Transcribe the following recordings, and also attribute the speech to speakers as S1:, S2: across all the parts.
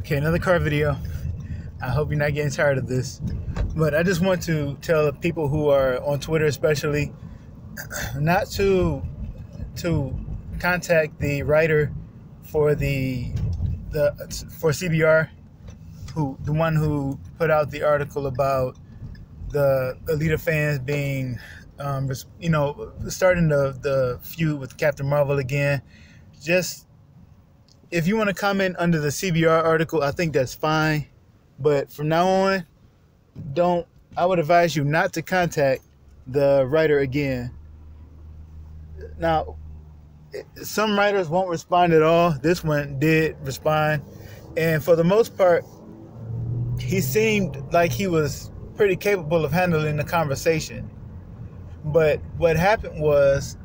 S1: Okay, another car video. I hope you're not getting tired of this. But I just want to tell people who are on Twitter especially not to contact the writer for for CBR, the one who put out the article about the Alita fans being starting the feud with Captain Marvel again. Just if you want to comment under the CBR article, I think that's fine. But from now on, I would advise you not to contact the writer again. Now, some writers won't respond at all. This one did respond. And for the most part, he seemed like he was pretty capable of handling the conversation. But what happened was,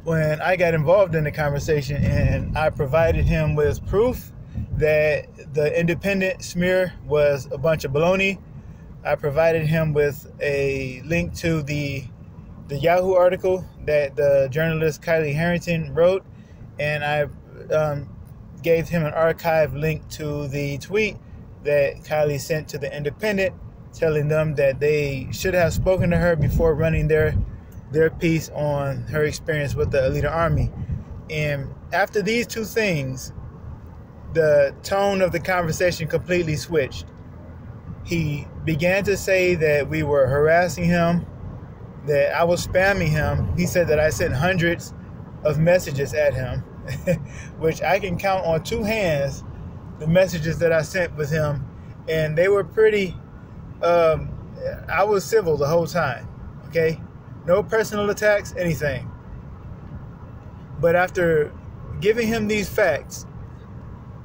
S1: when I got involved in the conversation and I provided him with proof that the independent smear was a bunch of baloney, I provided him with a link to the Yahoo article that the journalist Kylie Harrington wrote, and I gave him an archive link to the tweet that Kylie sent to the Independent, telling them that they should have spoken to her before running their piece on her experience with the Alita Army. And after these two things, the tone of the conversation completely switched. He began to say that we were harassing him, that I was spamming him. He said that I sent hundreds of messages at him, which I can count on two hands, the messages that I sent with him. And they were pretty, I was civil the whole time, okay? No personal attacks, anything. But after giving him these facts,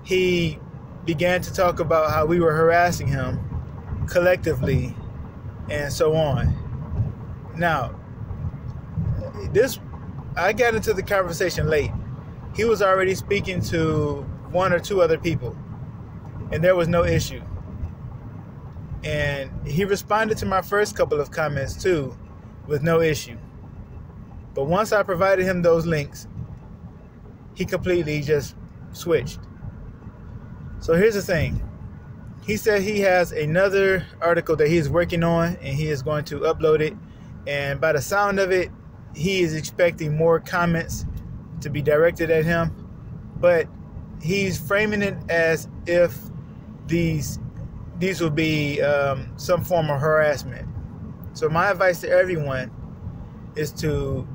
S1: he began to talk about how we were harassing him collectively and so on. Now, I got into the conversation late. He was already speaking to one or two other people, and there was no issue. And he responded to my first couple of comments too, with no issue. But once I provided him those links, he completely just switched. So here's the thing. He said he has another article that he's working on, and he is going to upload it. And by the sound of it, he is expecting more comments to be directed at him. But he's framing it as if these will be some form of harassment. So my advice to everyone is to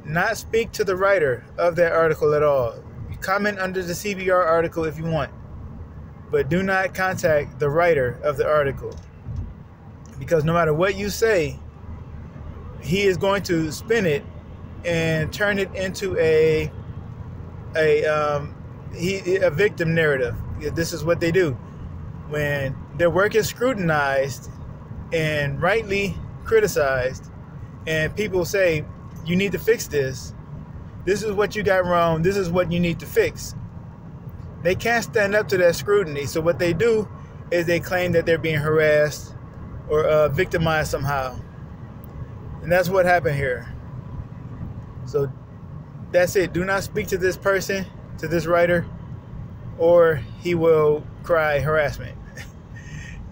S1: not speak to the writer of that article at all. You comment under the CBR article if you want, but do not contact the writer of the article, because no matter what you say, he is going to spin it and turn it into a victim narrative. This is what they do when their work is scrutinized and rightly criticized, and people say, you need to fix this. This is what you got wrong. This is what you need to fix. They can't stand up to that scrutiny. So what they do is they claim that they're being harassed or victimized somehow. And that's what happened here. So that's it. Do not speak to this person, to this writer, or he will cry harassment.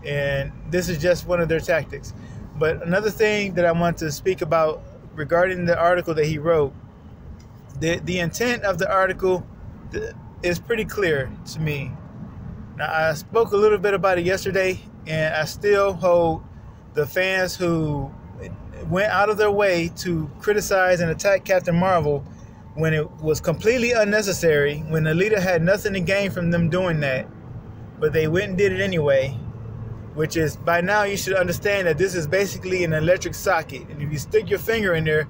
S1: And this is just one of their tactics. But another thing that I want to speak about regarding the article that he wrote, the intent of the article is pretty clear to me. Now, I spoke a little bit about it yesterday, and I still hold the fans who went out of their way to criticize and attack Captain Marvel when it was completely unnecessary, when Alita had nothing to gain from them doing that, but they went and did it anyway. Which is, by now you should understand that this is basically an electric socket. And if you stick your finger in there,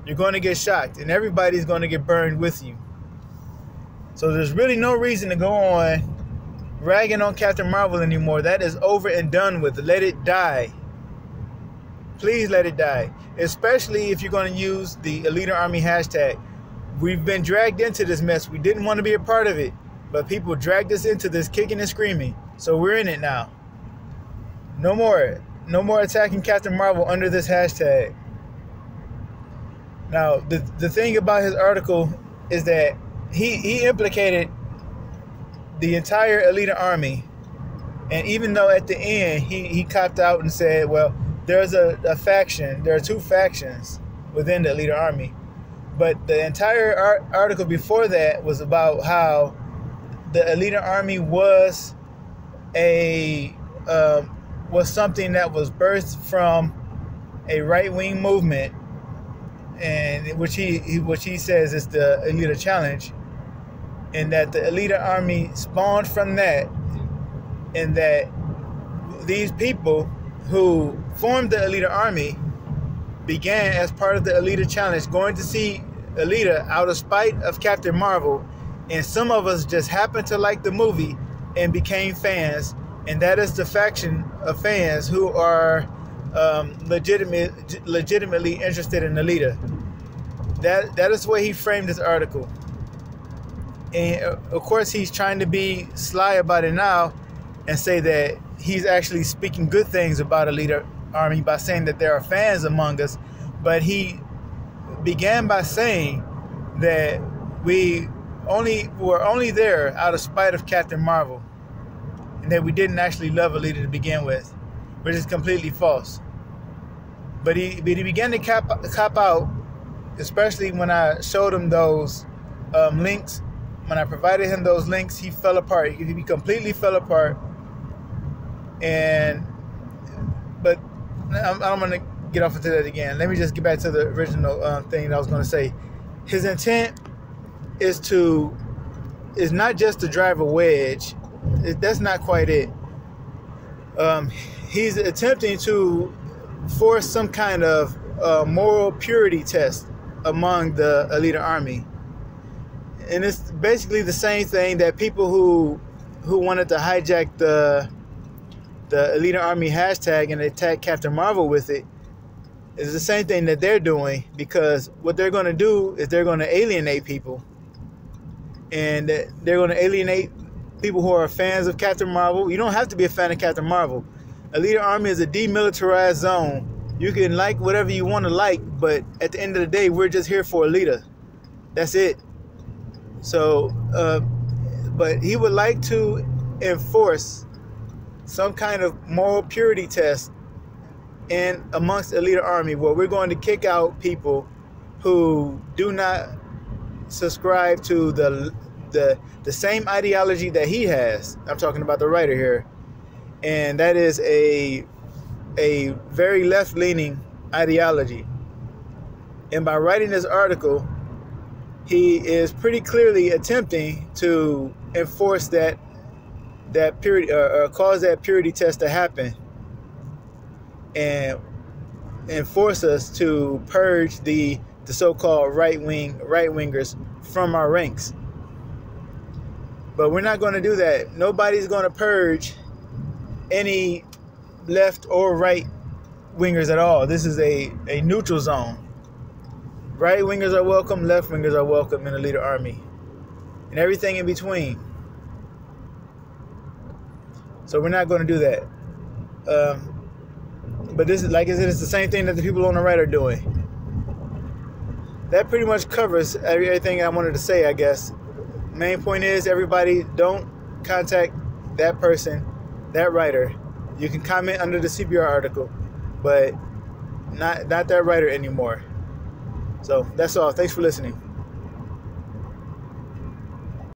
S1: you're going to get shocked. And everybody's going to get burned with you. So there's really no reason to go on ragging on Captain Marvel anymore. That is over and done with. Let it die. Please let it die. Especially if you're going to use the Alita Army hashtag. We've been dragged into this mess. We didn't want to be a part of it. But people dragged us into this kicking and screaming. So we're in it now. No more attacking Captain Marvel under this hashtag. Now, the thing about his article is that he implicated the entire Alita Army And even though at the end he copped out and said, well, there's a faction, there are two factions within the Alita Army. But the entire article before that was about how the Alita Army was was something that was birthed from a right-wing movement, and which he says is the Alita Challenge, and that the Alita Army spawned from that, and that these people who formed the Alita Army began as part of the Alita Challenge, going to see Alita out of spite of Captain Marvel, and some of us just happened to like the movie and became fans, and that is the faction of fans who are legitimately interested in Alita. That is the way he framed this article. And of course he's trying to be sly about it now and say that he's actually speaking good things about Alita Army by saying that there are fans among us, but he began by saying that we were only there out of spite of Captain Marvel, and that we didn't actually love Alita to begin with, which is completely false. But he began to cop out, especially when I showed him those links. When I provided him those links, he fell apart. He completely fell apart. But I'm going to get off into that again. Let me just get back to the original thing that I was going to say. His intent is not just to drive a wedge. That's not quite it. He's attempting to force some kind of moral purity test among the Alita Army. And it's basically the same thing that people who wanted to hijack the Alita Army hashtag and attack Captain Marvel with it is the same thing that they're doing, because what they're going to do is they're going to alienate people. And they're going to alienate people who are fans of Captain Marvel. You don't have to be a fan of Captain Marvel. Alita Army is a demilitarized zone. You can like whatever you want to like, but at the end of the day, we're just here for Alita. That's it. So, but he would like to enforce some kind of moral purity test amongst Alita Army, where we're going to kick out people who do not subscribe to the same ideology that he has. I'm talking about the writer here, and that is a very left-leaning ideology. And by writing this article, he is pretty clearly attempting to enforce that purity, or cause that purity test to happen, and force us to purge the so-called right-wingers from our ranks. But we're not going to do that. Nobody's going to purge any left or right wingers at all. This is a neutral zone. Right wingers are welcome, left wingers are welcome in the Alita Army, and everything in between. So we're not going to do that. But this is, like I said, it's the same thing that the people on the right are doing. That pretty much covers everything I wanted to say, I guess. Main point is, everybody, don't contact that person, that writer. You can comment under the CBR article, but not that writer anymore. So that's all. Thanks for listening.